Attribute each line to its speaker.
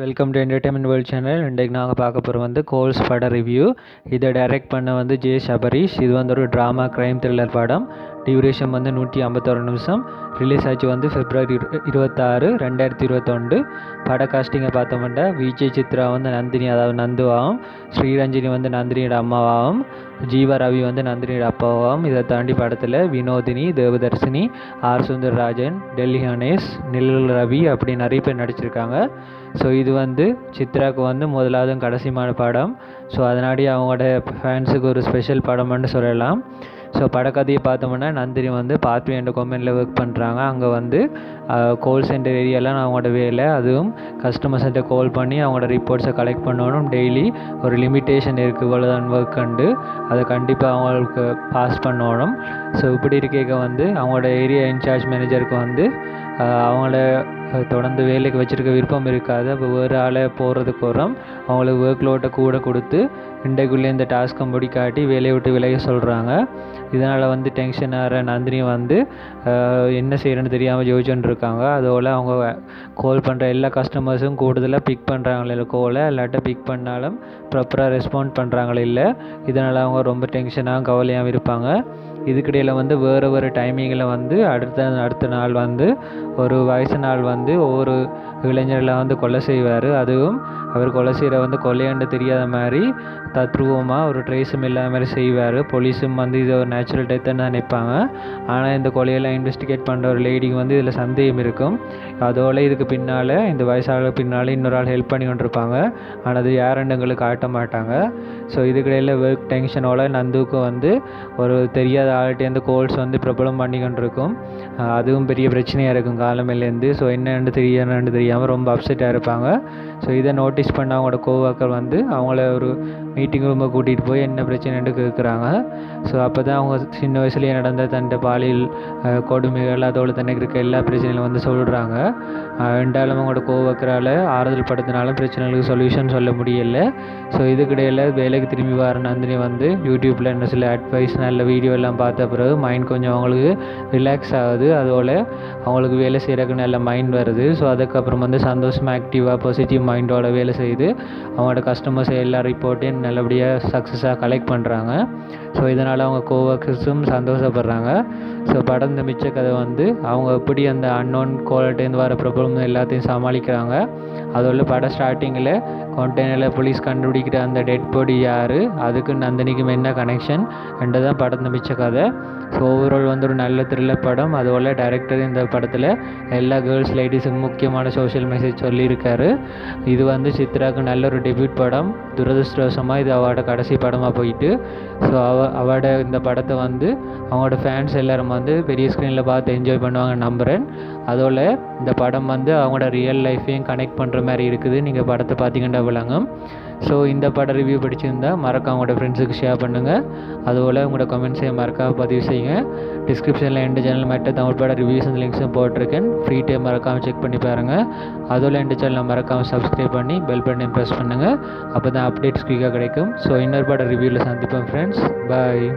Speaker 1: Welcome to entertainment world channel. இன்றைக்கு நாங்கள் பார்க்க போகிற வந்து கோல்ஸ் பட ரிவ்யூ. இதை டைரக்ட் பண்ண வந்து ஜே சபரீஷ். இது வந்து ஒரு ட்ராமா க்ரைம் த்ரில்லர் படம். டியூரேஷன் வந்து 151 நிமிஷம். ரிலீஸ் ஆச்சு வந்து February 26, 2021. பட காஸ்டிங்கை பார்த்தோம்னா விஜய் சித்ரா வந்து நந்தினி, அதாவது நந்துவாகவும், ஸ்ரீரஞ்சினி வந்து நந்தினியோட அம்மாவாகவும், ஜீவா ரவி வந்து நந்தினியோட அப்பாவாகவும், இதை தாண்டி படத்தில் வினோதினி, தேவதர்ஷினி, ஆர் சுந்தரராஜன், டெல்லி கணேஷ், நிழல் ரவி அப்படி நிறைய பேர் நடிச்சிருக்காங்க. ஸோ இது வந்து சித்ராவுக்கு வந்து முதலாவதும் கடைசியான படம். ஸோ அதனாடி அவங்களோட ஃபேன்ஸுக்கு ஒரு ஸ்பெஷல் படம்னு சொல்லலாம். ஸோ படக்கதையை பார்த்தோம்னா நந்தினி வந்து பாத்வே என்ற கம்பெனியில் ஒர்க் பண்ணுறாங்க. அங்கே வந்து கால் சென்டர் ஏரியாலாம் அவங்களோட வேலை. அதுவும் கஸ்டமர்ஸ்கிட்ட கால் பண்ணி அவங்களோட ரிப்போர்ட்ஸை கலெக்ட் பண்ணணும். டெய்லி ஒரு லிமிட்டேஷன் இருக்குது, இவ்வளோதான் ஒர்க் கண்டு அதை கண்டிப்பாக அவங்களுக்கு பாஸ் பண்ணணும். ஸோ இப்படி இருக்க வந்து அவங்களோட ஏரியா இன்சார்ஜ் மேனேஜருக்கு வந்து அவங்கள தொடர்ந்து வேலைக்கு வச்சுருக்க விருப்பம் இருக்காது. அப்போ வேறு ஆளை போகிறதுக்கு வரோம் அவங்களுக்கு ஒர்க் லோட்டை கூட கொடுத்து இன்றைக்குள்ளே இந்த டாஸ்க்கை முடிக்காட்டி வேலையை விட்டு விலக சொல்கிறாங்க. இதனால் வந்து டென்ஷன் ஆகிற நந்தினி வந்து என்ன செய்கிறேன்னு தெரியாமல் யோசிச்சுட்டு இருக்காங்க. அதோடு அவங்க கால் பண்ணுற எல்லா கஸ்டமர்ஸும் கூடுதலாக பிக் பண்ணுறாங்களே கோலை, இல்லாட்ட பிக் பண்ணாலும் ப்ராப்பராக ரெஸ்பாண்ட் பண்ணுறாங்களே இல்லை. இதனால் அவங்க ரொம்ப டென்ஷனாகவும் கவலையாகவும் இருப்பாங்க. இதுக்கிடையில் வந்து வேறு டைமிங்கில் வந்து அடுத்த நாள் வந்து ஒரு வயசு நாள் வந்து ஒவ்வொரு இளைஞர்களை வந்து கொலை செய்வார். அதுவும் அவர் கொலை செய்கிற வந்து கொலையாண்டு தெரியாத மாதிரி தத்ரூபமாக ஒரு ட்ரேஸும் இல்லாத மாதிரி செய்வார். போலீஸும் வந்து இது ஒரு நேச்சுரல் டெத்துன்னு தான் நினைப்பாங்க. ஆனால் இந்த கொலையெல்லாம் இன்வெஸ்டிகேட் பண்ணுற ஒரு லேடிக்கு வந்து இதில் சந்தேகம் இருக்கும். அதோடு இதுக்கு பின்னால் இந்த வயசாளருக்கு பின்னால் இன்னொரு ஆள் ஹெல்ப் பண்ணி கொண்டிருப்பாங்க. ஆனால் அது யாருன்னு எங்களுக்கு காட்ட மாட்டாங்க. ஸோ இதுக்கிடையில் ஒர்க் டென்ஷனோட நந்துவுக்கு வந்து ஒரு தெரியாத ஆள்கிட்டேருந்து கோல்ஸ் வந்து ப்ராப்ளம் பண்ணி கொண்டிருக்கும். அதுவும் பெரிய பிரச்சனையாக இருக்கும் காலமேலேருந்து. ஸோ என்னென்னு தெரியாமல் ரொம்ப அப்செட்டாக இருப்பாங்க. ஸோ இதை நோட்டீஸ் பண்ண அவங்களோட கோவர்க்கர் வந்து அவங்கள ஒரு மீட்டிங் ரூமை கூட்டிகிட்டு போய் என்ன பிரச்சனைன்னு கேட்குறாங்க. ஸோ அப்போ தான் அவங்க சின்ன வயசுலேயே நடந்த தன்னுடைய பாலியல் கொடுமைகள் அதோடு தனக்கு இருக்க எல்லா பிரச்சனைகளும் வந்து சொல்கிறாங்க. ரெண்டாலும் அவங்களோட கோவர்க்கரால் ஆறுதல் படுத்தினாலும் பிரச்சனைகளுக்கு சொல்யூஷன் சொல்ல முடியலை. ஸோ இதுக்கிடையில் வேலைக்கு திரும்பி வர நந்தினி வந்து யூடியூப்பில் என்ன சில அட்வைஸ் நல்ல வீடியோ எல்லாம் பார்த்த பிறகு மைண்ட் கொஞ்சம் அவங்களுக்கு ரிலாக்ஸ் ஆகுது. அதோட அவங்களுக்கு வேலை செய்கிறதுக்கு நல்ல மைண்ட் வருது. ஸோ அதுக்கப்புறம் வந்து சந்தோஷமாக ஆக்டிவாக பாசிட்டிவ் மைண்டோட வேலை செய்து அவங்களோட கஸ்டமர்ஸ் எல்லா ரிப்போர்ட்டையும் நல்லபடியாக சக்ஸஸாக கலெக்ட் பண்ணுறாங்க. ஸோ இதனால் அவங்க கோவர்க்கர்ஸும் சந்தோஷப்படுறாங்க. ஸோ படம் இந்த மிச்ச கதை வந்து அவங்க எப்படி அந்த அன்னோன் கோலட்டேருந்து வர ப்ராப்ளம் எல்லாத்தையும் சமாளிக்கிறாங்க. அதோட படம் ஸ்டார்டிங்கில் கண்டெய்னரில் போலீஸ் கண்டுபிடிக்கிற அந்த டெட் பாடி யார், அதுக்கு நந்தினிக்கும் என்ன கனெக்ஷன் ரெண்டு தான் படம் மிச்ச கதை. ஸோ ஓவரால் வந்து ஒரு நல்ல த்ரில்லர் படம். அதோட டைரக்டர் இந்த படத்தில் எல்லா கேர்ள்ஸ் லேடிஸுக்கும் முக்கியமான சோஷியல் மெசேஜ் சொல்லியிருக்காரு. இது வந்து சித்ராவுக்கு நல்ல ஒரு டெபியூட் படம். துரதிருஷ்டவசமாக இது அவளோட கடைசி படமாக போயிட்டு. ஸோ அவளோட இந்த படத்தை வந்து அவங்களோட ஃபேன்ஸ் எல்லோரும் வந்து பெரிய ஸ்க்ரீனில் பார்த்து என்ஜாய் பண்ணுவாங்க நம்புகிறேன். அதோட இந்த படம் வந்து அவங்களோட ரியல் லைஃப்பையும் கனெக்ட் பண்ணுற மாதிரி இருக்குது. நீங்கள் படத்தை பார்த்தீங்கன்னா விளங்கும். ஸோ இந்த பட ரிவ்யூ பிடிச்சிருந்தா மறக்காம உங்களோட ஃப்ரெண்ட்ஸுக்கு ஷேர் பண்ணுங்கள். அதுபோல் உங்களோட கமெண்ட்ஸையும் மறக்காம பதிவு செய்யுங்க. டிஸ்கிரிப்ஷனில் எந்த சேனல் மட்டும் தமிழ் பட ரிவ்யூஸ் அந்த லிங்க்ஸும் போட்டிருக்கேன். ஃப்ரீ டைம் மறக்காமல் செக் பண்ணி பாருங்கள். அதோட எந்த சேனலில் மறக்காமல் சப்ஸ்கிரைப் பண்ணி பெல் பட்டனை ப்ரெஸ் பண்ணுங்கள். அப்போ தான் அப்டேட்ஸ் குயிக்காக கிடைக்கும். ஸோ இன்னொரு பட ரிவ்யூவில் சந்திப்போம் ஃப்ரெண்ட்ஸ். பாய்.